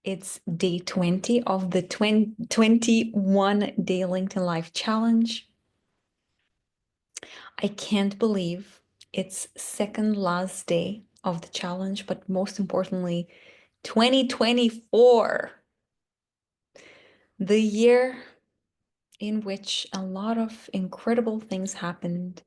It's day 20 of the 21-day LinkedIn Life Challenge. I can't believe it's second last day of the challenge, but most importantly, 2024, the year in which a lot of incredible things happened.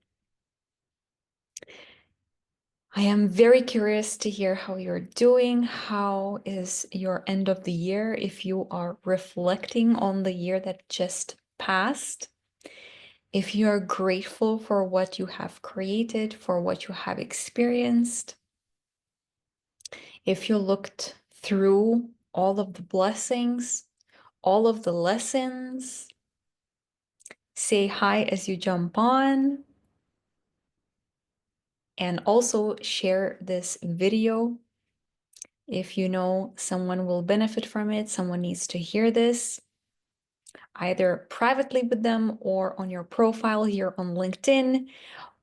I am very curious to hear how you're doing. How is your end of the year? If you are reflecting on the year that just passed, if you are grateful for what you have created, for what you have experienced, if you looked through all of the blessings, all of the lessons, say hi as you jump on. And also share this video if you know someone will benefit from it, someone needs to hear this, either privately with them or on your profile here on LinkedIn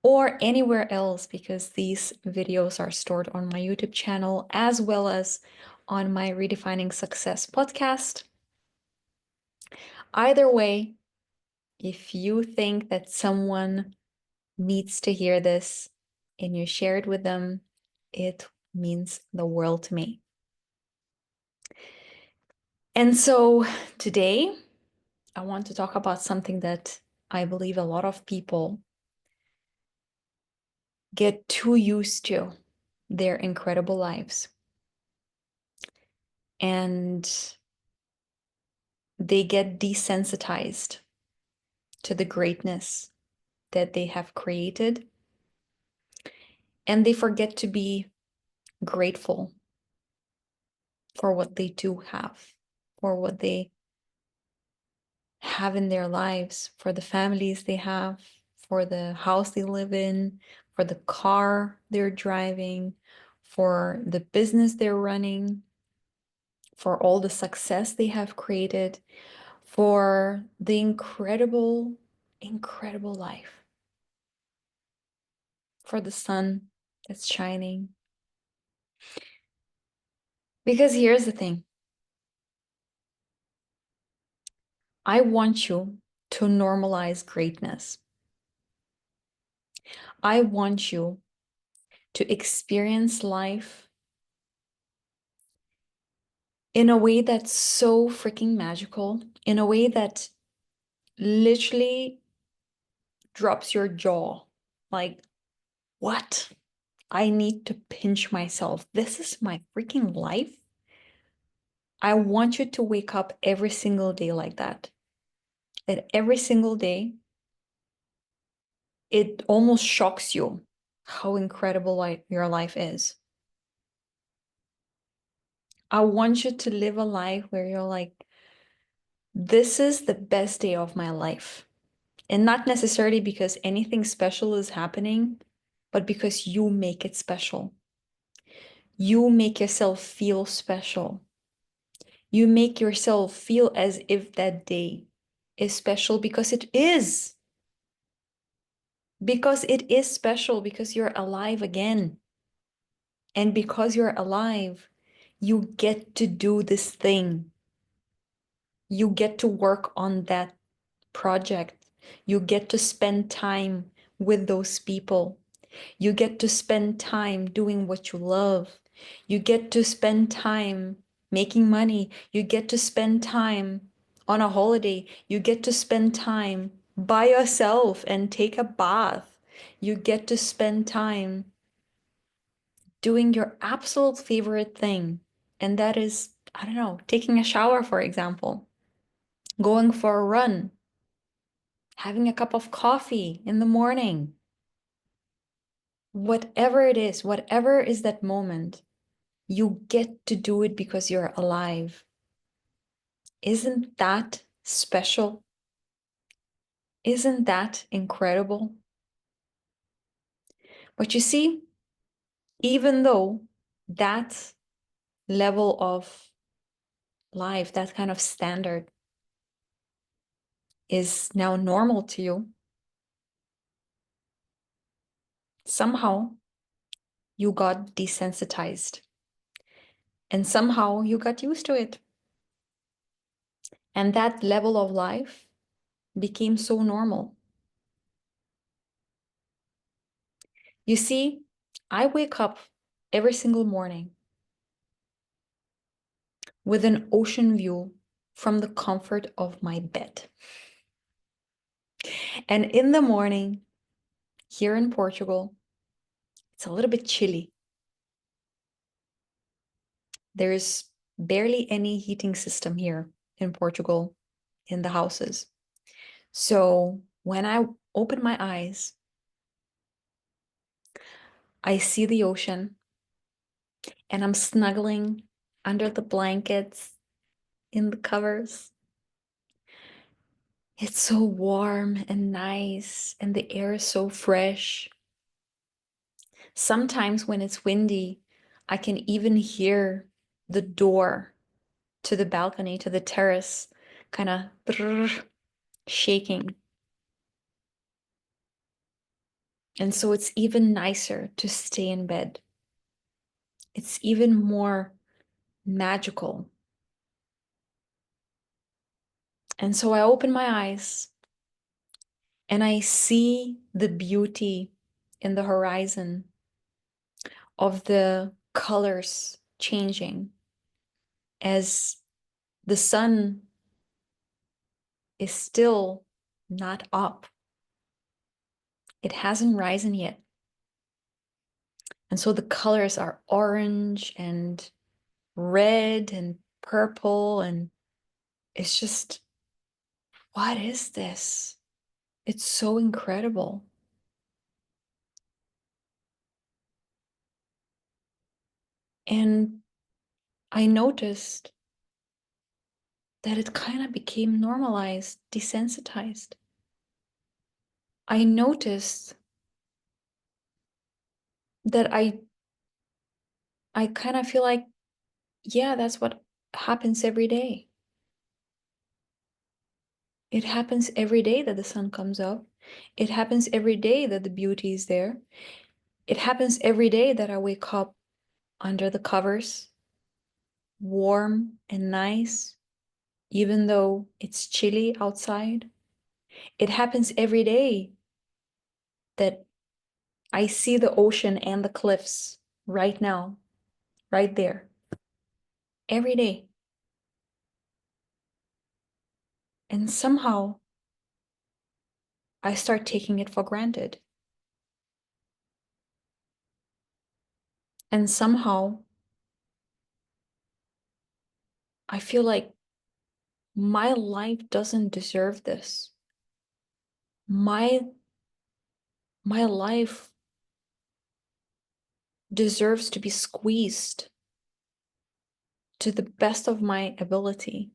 or anywhere else, because these videos are stored on my YouTube channel as well as on my Redefining Success podcast. Either way, if you think that someone needs to hear this and you share it with them, it means the world to me. And so today, I want to talk about something that I believe a lot of people get too used to, their incredible lives. And they get desensitized to the greatness that they have created. And they forget to be grateful for what they do have, for what they have in their lives, for the families they have, for the house they live in, for the car they're driving, for the business they're running, for all the success they have created, for the incredible, incredible life, for the sun that's shining. Because here's the thing. I want you to normalize greatness. I want you to experience life in a way that's so freaking magical, in a way that literally drops your jaw. Like, what? I need to pinch myself. This is my freaking life. I want you to wake up every single day like that. That every single day, it almost shocks you how incredible your life is. I want you to live a life where you're like, this is the best day of my life. And not necessarily because anything special is happening, but because you make it special. You make yourself feel special. You make yourself feel as if that day is special because it is. Because it is special, because you're alive again. And because you're alive, you get to do this thing. You get to work on that project. You get to spend time with those people. You get to spend time doing what you love. You get to spend time making money. You get to spend time on a holiday. You get to spend time by yourself and take a bath. You get to spend time doing your absolute favorite thing. And that is, I don't know, taking a shower, for example, going for a run, having a cup of coffee in the morning. Whatever it is, whatever is that moment, you get to do it because you're alive. Isn't that special? Isn't that incredible? But you see, even though that level of life, that kind of standard is now normal to you, somehow you got desensitized and somehow you got used to it. And that level of life became so normal. You see, I wake up every single morning with an ocean view from the comfort of my bed. And in the morning, here in Portugal, it's a little bit chilly. There's barely any heating system here in Portugal in the houses. So when I open my eyes, I see the ocean and I'm snuggling under the blankets in the covers. It's so warm and nice, and the air is so fresh. Sometimes when it's windy, I can even hear the door to the balcony, to the terrace, kind of shaking. And so it's even nicer to stay in bed. It's even more magical. And so I open my eyes and I see the beauty in the horizon of the colors changing as the sun is still not up. It hasn't risen yet. And so the colors are orange and red and purple, and it's just, what is this? It's so incredible. And I noticed that it kind of became normalized, desensitized. I noticed that I kind of feel like, yeah, that's what happens every day. It happens every day that the sun comes up. It happens every day that the beauty is there. It happens every day that I wake up under the covers, warm and nice, even though it's chilly outside. It happens every day that I see the ocean and the cliffs right now, right there. Every day. And somehow I start taking it for granted. And somehow I feel like my life doesn't deserve this. My my life deserves to be squeezed to the best of my ability.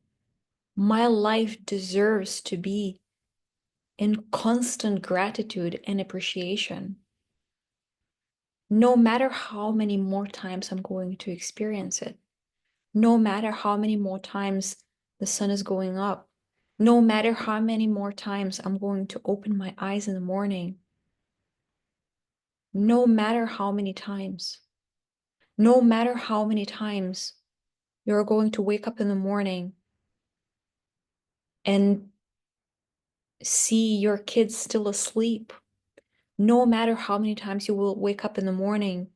My life deserves to be in constant gratitude and appreciation, no matter how many more times I'm going to experience it, no matter how many more times the sun is going up, no matter how many more times I'm going to open my eyes in the morning, no matter how many times, no matter how many times you're going to wake up in the morning and see your kids still asleep, no matter how many times you will wake up in the morning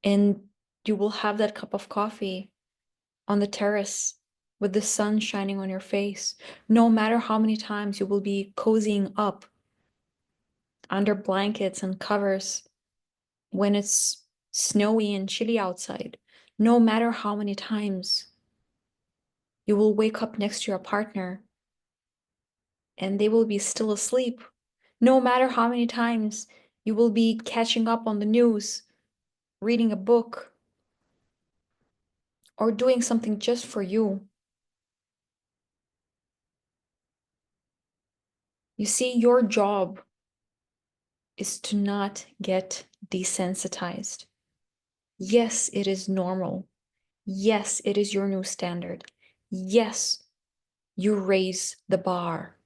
and you will have that cup of coffee on the terrace with the sun shining on your face, no matter how many times you will be cozying up under blankets and covers when it's snowy and chilly outside, no matter how many times you will wake up next to your partner and they will be still asleep, no matter how many times you will be catching up on the news, reading a book, or doing something just for you. You see, your job is to not get desensitized. Yes, it is normal. Yes, it is your new standard. Yes, you raise the bar.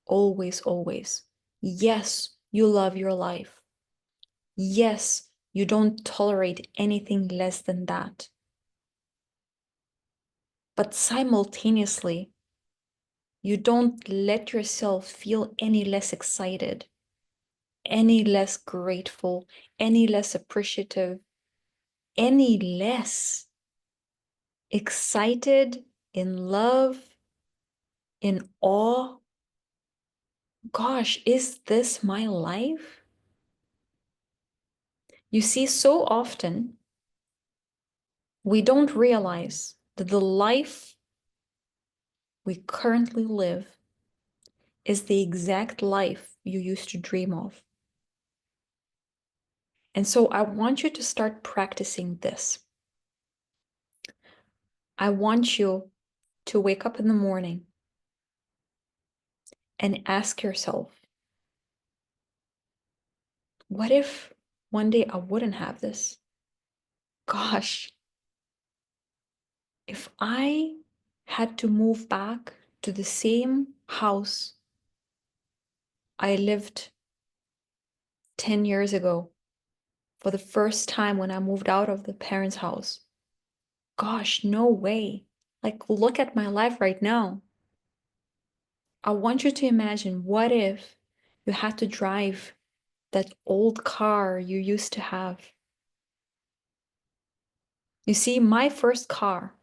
Always, always. Yes, you love your life. Yes, you don't tolerate anything less than that. but simultaneously, you don't let yourself feel any less excited, any less grateful, any less appreciative, any less excited, in love, in awe. Gosh, is this my life? You see, so often we don't realize that the life we currently live is the exact life you used to dream of. And so I want you to start practicing this. I want you to wake up in the morning and ask yourself, what if one day I wouldn't have this? Gosh, if I had to move back to the same house I lived 10 years ago for the first time when I moved out of the parents' house, gosh, no way. Like, look at my life right now. I want you to imagine, what if you had to drive that old car you used to have? You see, my first car,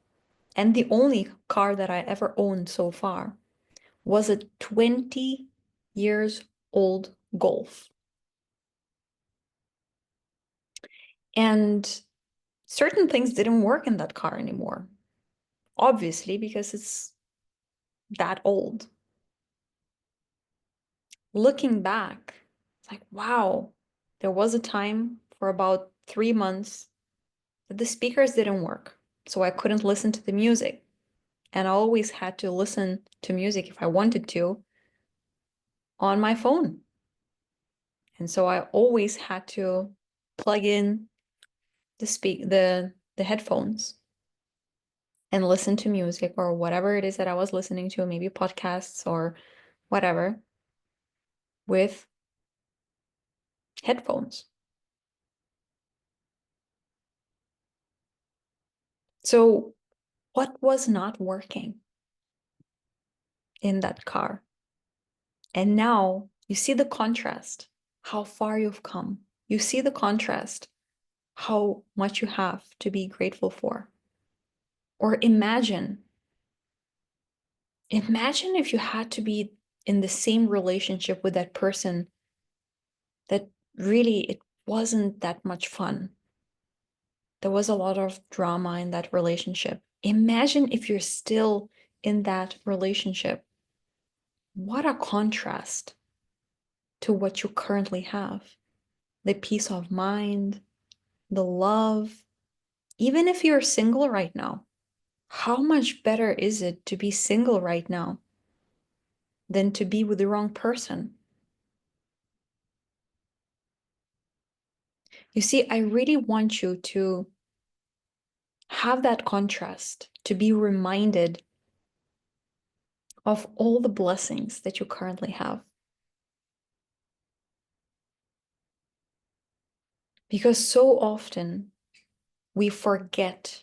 and the only car that I ever owned so far, was a 20 years old Golf. And certain things didn't work in that car anymore, obviously, because it's that old. Looking back, it's like, wow, there was a time for about 3 months that the speakers didn't work. So I couldn't listen to the music. And I always had to listen to music if I wanted to on my phone. And so I always had to plug in the headphones and listen to music or whatever it is that I was listening to, maybe podcasts or whatever, with headphones. So what was not working in that car? And now you see the contrast, how far you've come. You see the contrast, how much you have to be grateful for. Or imagine if you had to be in the same relationship with that person that really it wasn't that much fun. There was a lot of drama in that relationship. Imagine if you're still in that relationship. What a contrast to what you currently have. The peace of mind, the love. Even if you're single right now, how much better is it to be single right now than to be with the wrong person? You see, I really want you to have that contrast, to be reminded of all the blessings that you currently have. Because so often we forget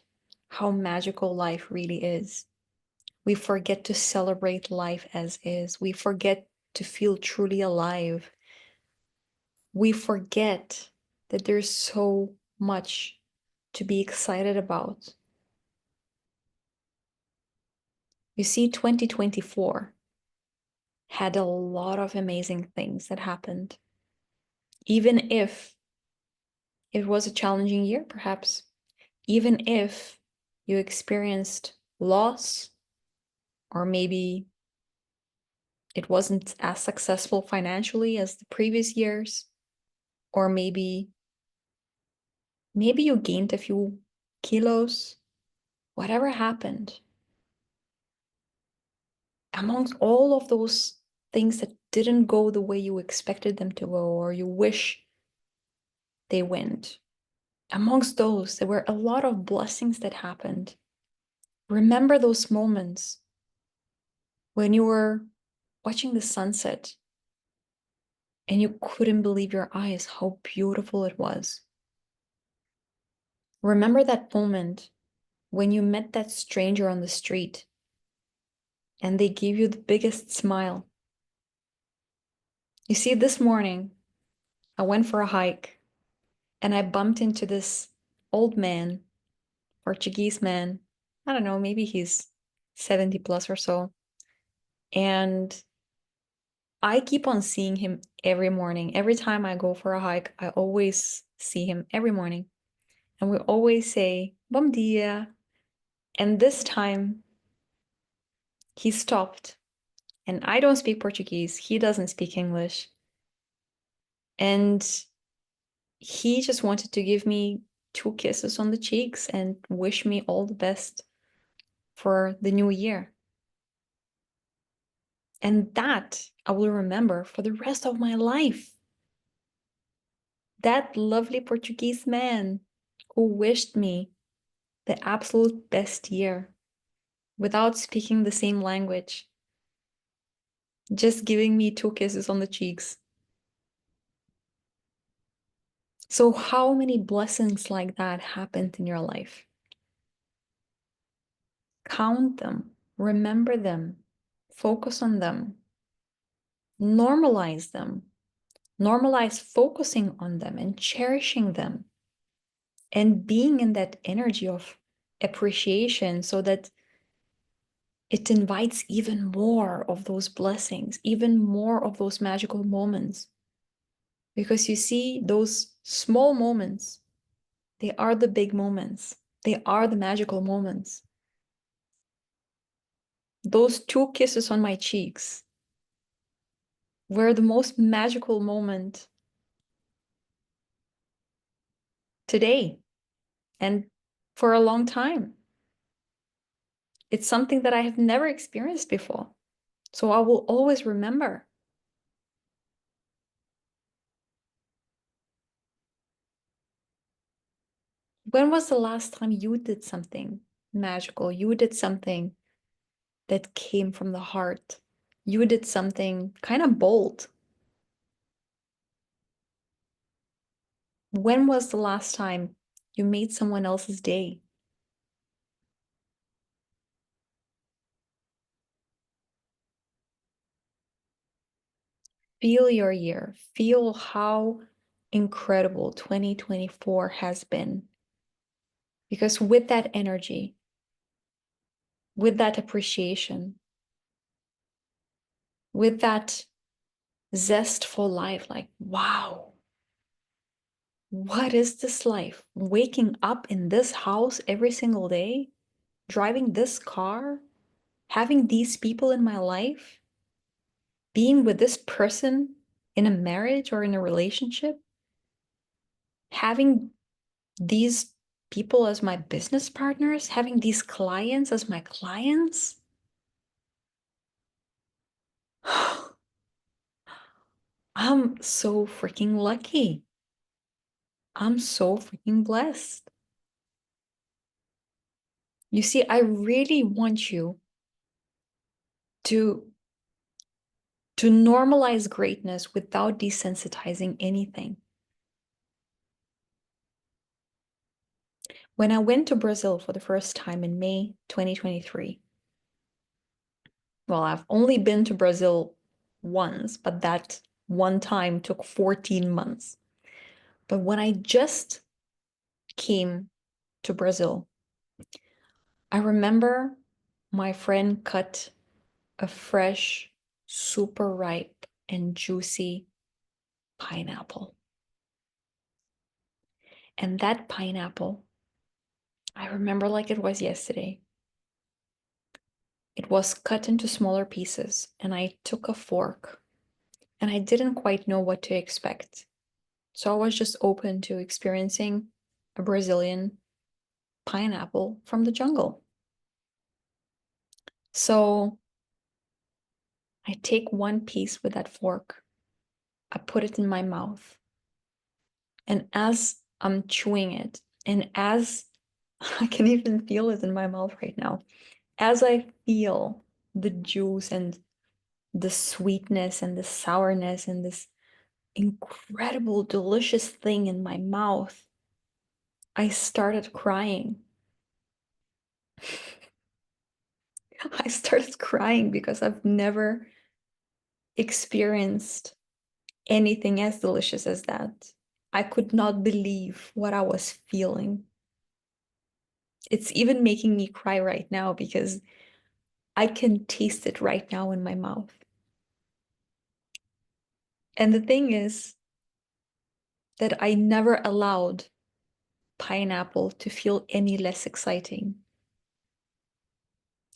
how magical life really is. We forget to celebrate life as is. We forget to feel truly alive. We forget that there's so much to be excited about. You see, 2024 had a lot of amazing things that happened. Even if it was a challenging year, perhaps, even if you experienced loss, or maybe it wasn't as successful financially as the previous years, or maybe you gained a few kilos, whatever happened, amongst all of those things that didn't go the way you expected them to go or you wish they went, amongst those, there were a lot of blessings that happened. Remember those moments when you were watching the sunset and you couldn't believe your eyes how beautiful it was. Remember that moment when you met that stranger on the street and they gave you the biggest smile. You see, this morning I went for a hike and I bumped into this old man, Portuguese man. I don't know, maybe he's 70 plus or so. And I keep on seeing him every morning. Every time I go for a hike, I always see him every morning. And we always say, Bom dia. And this time he stopped. And I don't speak Portuguese. He doesn't speak English. And he just wanted to give me 2 kisses on the cheeks and wish me all the best for the new year. And that I will remember for the rest of my life. That lovely Portuguese man who wished me the absolute best year without speaking the same language, just giving me 2 kisses on the cheeks. So, how many blessings like that happened in your life? Count them, remember them, focus on them, normalize them, normalize focusing on them and cherishing them, and being in that energy of appreciation so that it invites even more of those blessings, even more of those magical moments. Because you see, those small moments, they are the big moments. They are the magical moments. Those 2 kisses on my cheeks were the most magical moment today and for a long time. It's something that I have never experienced before. So I will always remember. When was the last time you did something magical? You did something that came from the heart. You did something kind of bold. When was the last time you made someone else's day? Feel your year. Feel how incredible 2024 has been. Because with that energy, with that appreciation, with that zest for life, like, wow, what is this life? Waking up in this house every single day, driving this car, having these people in my life, being with this person in a marriage or in a relationship, having these people as my business partners, having these clients as my clients. I'm so freaking lucky. I'm so freaking blessed. You see, I really want you to normalize greatness without desensitizing anything. When I went to Brazil for the first time in May 2023, well, I've only been to Brazil once, but that one time took 14 months. But when I just came to Brazil, I remember my friend cut a fresh, super ripe and juicy pineapple. And that pineapple, I remember like it was yesterday. It was cut into smaller pieces, and I took a fork, and I didn't quite know what to expect. So I was just open to experiencing a Brazilian pineapple from the jungle. So I take one piece with that fork, I put it in my mouth, and as I'm chewing it, and as I can even feel it in my mouth right now, as I feel the juice and the sweetness and the sourness and this incredible, delicious thing in my mouth, I started crying. I started crying because I've never experienced anything as delicious as that. I could not believe what I was feeling. It's even making me cry right now because I can taste it right now in my mouth. And the thing is that I never allowed pineapple to feel any less exciting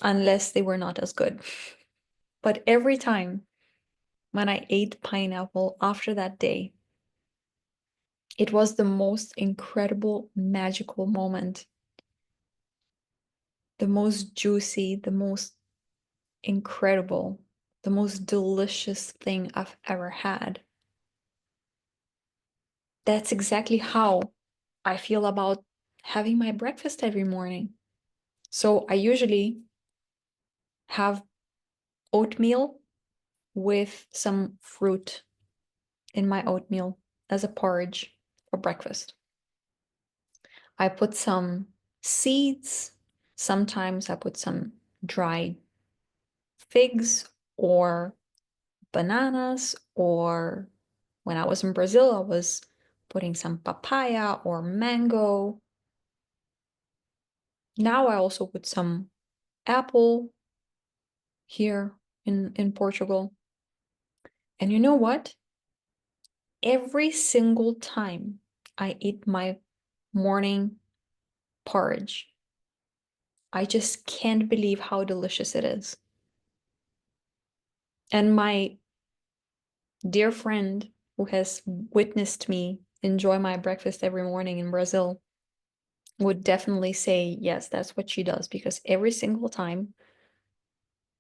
unless they were not as good. But every time when I ate pineapple after that day, it was the most incredible, magical moment, the most juicy, the most incredible, the most delicious thing I've ever had. That's exactly how I feel about having my breakfast every morning. So I usually have oatmeal with some fruit in my oatmeal as a porridge for breakfast. I put some seeds. Sometimes I put some dried figs or bananas, or when I was in Brazil, I was putting some papaya or mango. Now I also put some apple here in Portugal. And you know what? Every single time I eat my morning porridge, I just can't believe how delicious it is. And my dear friend who has witnessed me enjoy my breakfast every morning in Brazil would definitely say, yes, that's what she does. Because every single time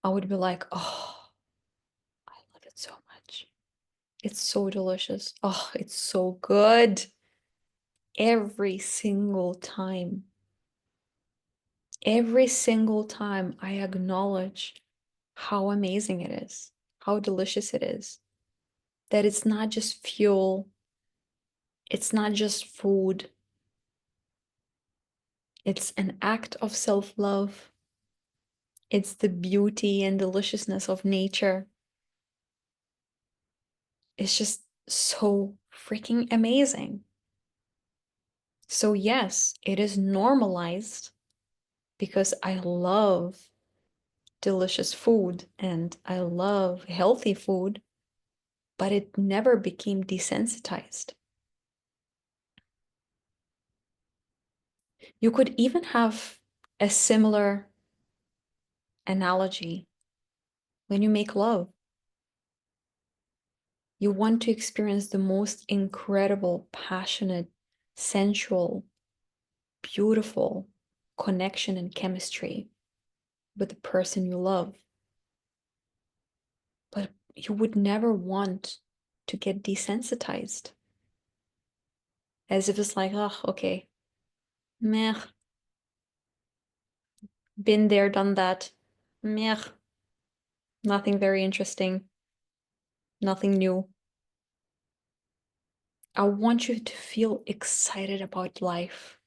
I would be like, oh, I love it so much. It's so delicious. Oh, it's so good. Every single time. Every single time I acknowledge how amazing it is, how delicious it is, that it's not just fuel, it's not just food, it's an act of self-love. It's the beauty and deliciousness of nature. It's just so freaking amazing. So, yes, it is normalized because I love delicious food and I love healthy food, but it never became desensitized. You could even have a similar analogy when you make love. You want to experience the most incredible, passionate, sensual, beautiful connection and chemistry with the person you love. But you would never want to get desensitized. As if it's like, oh, okay, meh, been there, done that, meh, nothing very interesting, nothing new. I want you to feel excited about life,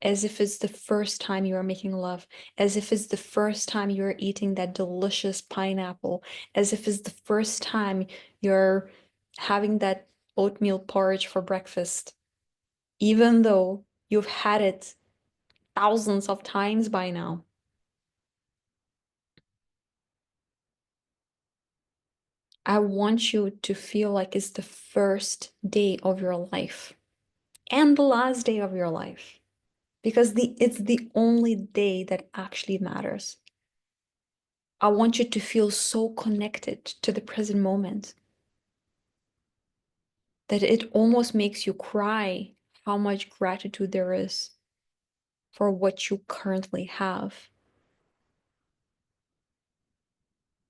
as if it's the first time you are making love, as if it's the first time you're eating that delicious pineapple, as if it's the first time you're having that oatmeal porridge for breakfast, even though you've had it thousands of times by now. I want you to feel like it's the first day of your life and the last day of your life, because it's the only day that actually matters. I want you to feel so connected to the present moment that it almost makes you cry how much gratitude there is for what you currently have.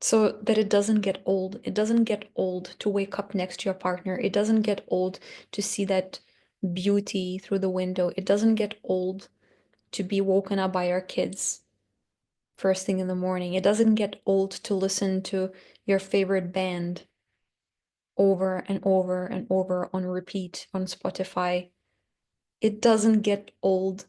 So that it doesn't get old. It doesn't get old to wake up next to your partner. It doesn't get old to see that beauty through the window. It doesn't get old to be woken up by your kids first thing in the morning. It doesn't get old to listen to your favorite band over and over and over on repeat on Spotify. It doesn't get old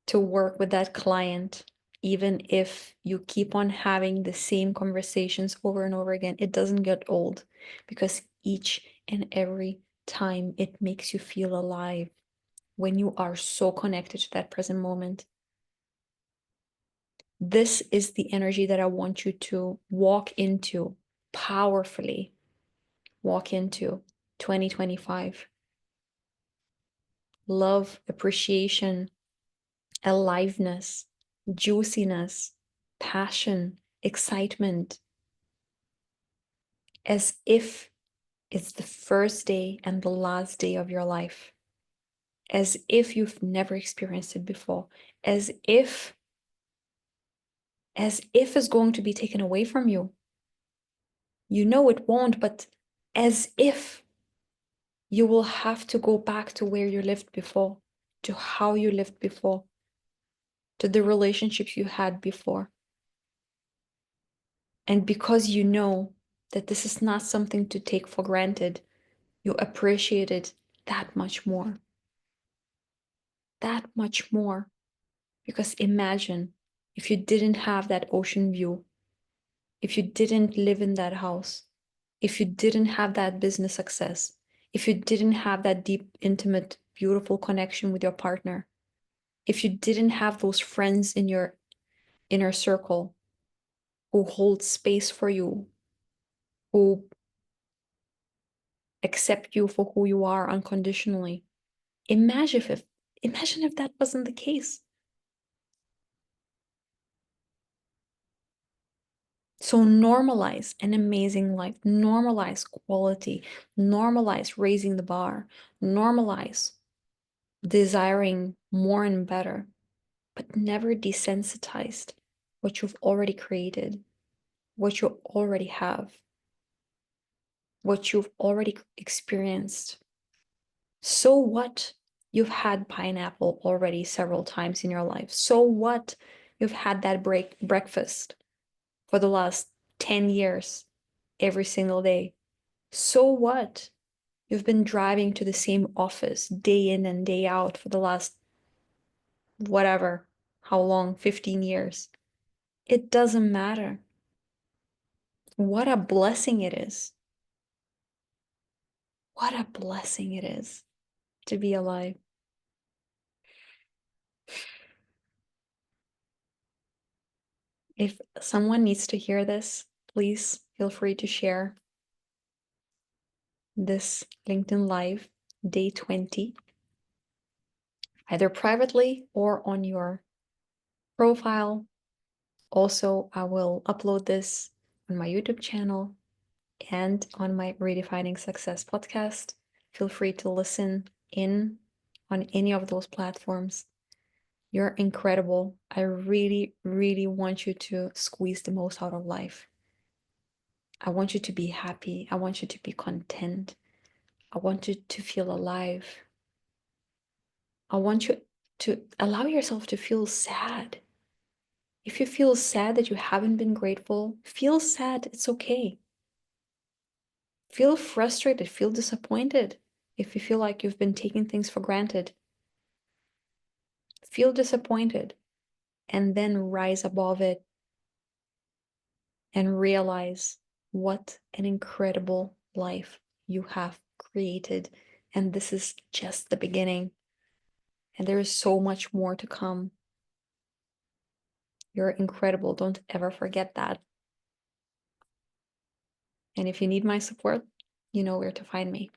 to work with that client even if you keep on having the same conversations over and over again, it doesn't get old because each and every time it makes you feel alive when you are so connected to that present moment. This is the energy that I want you to walk into powerfully, walk into 2025. Love, appreciation, aliveness, juiciness, passion, excitement, as if it's the first day and the last day of your life, as if you've never experienced it before, as if it's going to be taken away from you. You know it won't, but as if you will have to go back to where you lived before, to how you lived before, to the relationships you had before. And because you know that this is not something to take for granted, you appreciate it that much more. That much more. Because imagine if you didn't have that ocean view, if you didn't live in that house, if you didn't have that business success, if you didn't have that deep, intimate, beautiful connection with your partner, if you didn't have those friends in your inner circle who hold space for you, who accept you for who you are unconditionally. Imagine if that wasn't the case. So normalize an amazing life, normalize quality, normalize raising the bar, normalize desiring more and better, but never desensitized what you've already created, what you already have, what you've already experienced. So what? You've had pineapple already several times in your life. So what? You've had that breakfast for the last 10 years, every single day. So what? You've been driving to the same office day in and day out for the last, whatever, how long, 15 years. It doesn't matter. What a blessing it is. What a blessing it is to be alive. If someone needs to hear this, please feel free to share this LinkedIn Live day 20, either privately or on your profile. Also, I will upload this on my YouTube channel and on my Redefining Success podcast. Feel free to listen in on any of those platforms. You're incredible. I really, really want you to squeeze the most out of life. I want you to be happy. I want you to be content. I want you to feel alive. I want you to allow yourself to feel sad. If you feel sad that you haven't been grateful, feel sad. It's okay. Feel frustrated, feel disappointed. If you feel like you've been taking things for granted, feel disappointed and then rise above it and realize what an incredible life you have created. And this is just the beginning. And there is so much more to come. You're incredible. Don't ever forget that. And if you need my support, you know where to find me.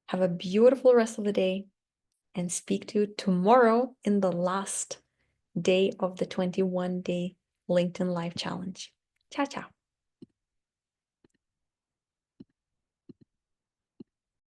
Have a beautiful rest of the day and speak to you tomorrow in the last day of the 21-day LinkedIn Live Challenge. Ciao, ciao.